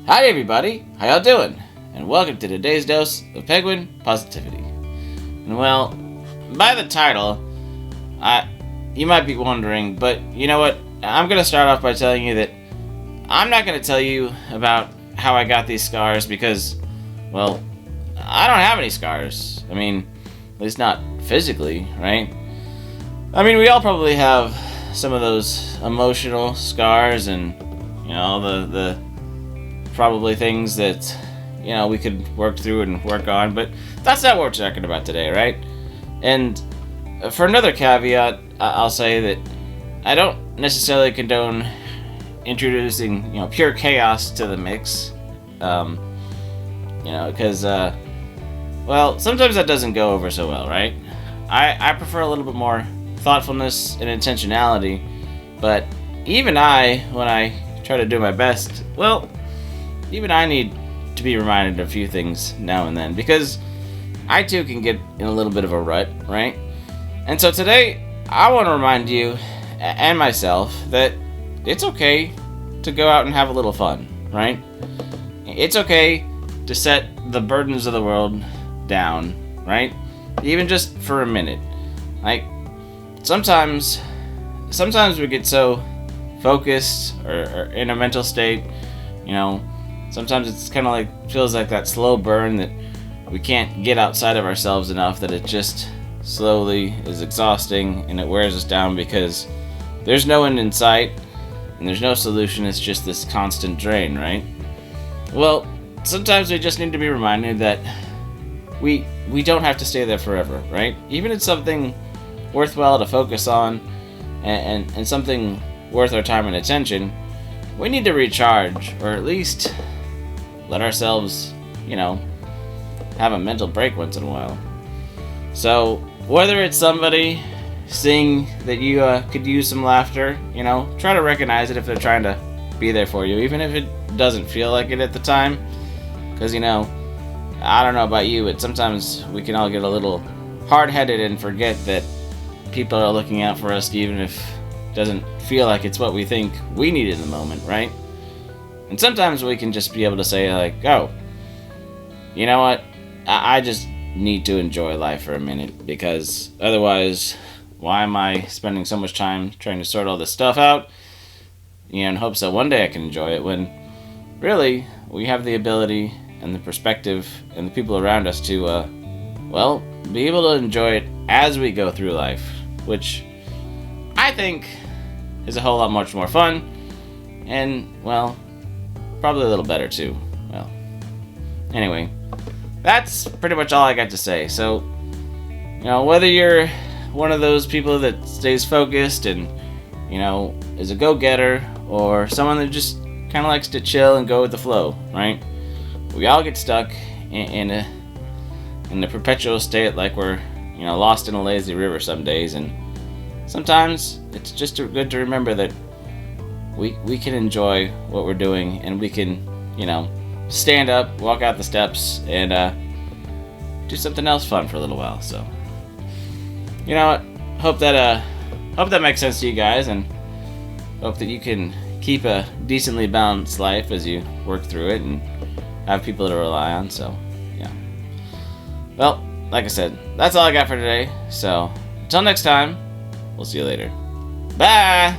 Howdy everybody, how y'all doing? And welcome to today's dose of Penguin Positivity. And well, by the title, you might be wondering, but you know what? I'm going to start off by telling you that I'm not going to tell you about how I got these scars because, well, I don't have any scars. I mean, at least not physically, right? I mean, we all probably have some of those emotional scars and, you know, the probably things that, you know, we could work through and work on, but that's not what we're talking about today, right? And for another caveat, I'll say that I don't necessarily condone introducing, pure chaos to the mix, because, well, sometimes that doesn't go over so well, right? I prefer a little bit more thoughtfulness and intentionality, but even when I try to do my best, well, even I need to be reminded of a few things now and then, because I too can get in a little bit of a rut, right? And so today, I want to remind you and myself that it's okay to go out and have a little fun, right? It's okay to set the burdens of the world down, right? Even just for a minute. Like, sometimes we get so focused or in a mental state, sometimes it's kind of feels like that slow burn that we can't get outside of ourselves enough, that it just slowly is exhausting and it wears us down because there's no end in sight and there's no solution. It's just this constant drain, right? Well, sometimes we just need to be reminded that we don't have to stay there forever, right? Even if it's something worthwhile to focus on and something worth our time and attention, we need to recharge, or at least let ourselves, have a mental break once in a while. So whether it's somebody seeing that you could use some laughter, try to recognize it if they're trying to be there for you, even if it doesn't feel like it at the time. Because, I don't know about you, but sometimes we can all get a little hard-headed and forget that people are looking out for us, even if it doesn't feel like it's what we think we need in the moment, right? And sometimes we can just be able to say, oh, you know what? I just need to enjoy life for a minute, because otherwise, why am I spending so much time trying to sort all this stuff out, in hopes that one day I can enjoy it, when really we have the ability and the perspective and the people around us to, be able to enjoy it as we go through life, which I think is a whole lot much more fun and, probably a little better too. Well, anyway, that's pretty much all I got to say. So, whether you're one of those people that stays focused and, is a go-getter, or someone that just kind of likes to chill and go with the flow, right? We all get stuck in a perpetual state, like we're, lost in a lazy river some days, and sometimes it's just good to remember that we can enjoy what we're doing, and we can, stand up, walk out the steps, and do something else fun for a little while. So, you know what? Hope that makes sense to you guys, and hope that you can keep a decently balanced life as you work through it and have people to rely on. So, yeah. Well, like I said, that's all I got for today. So, until next time, we'll see you later. Bye!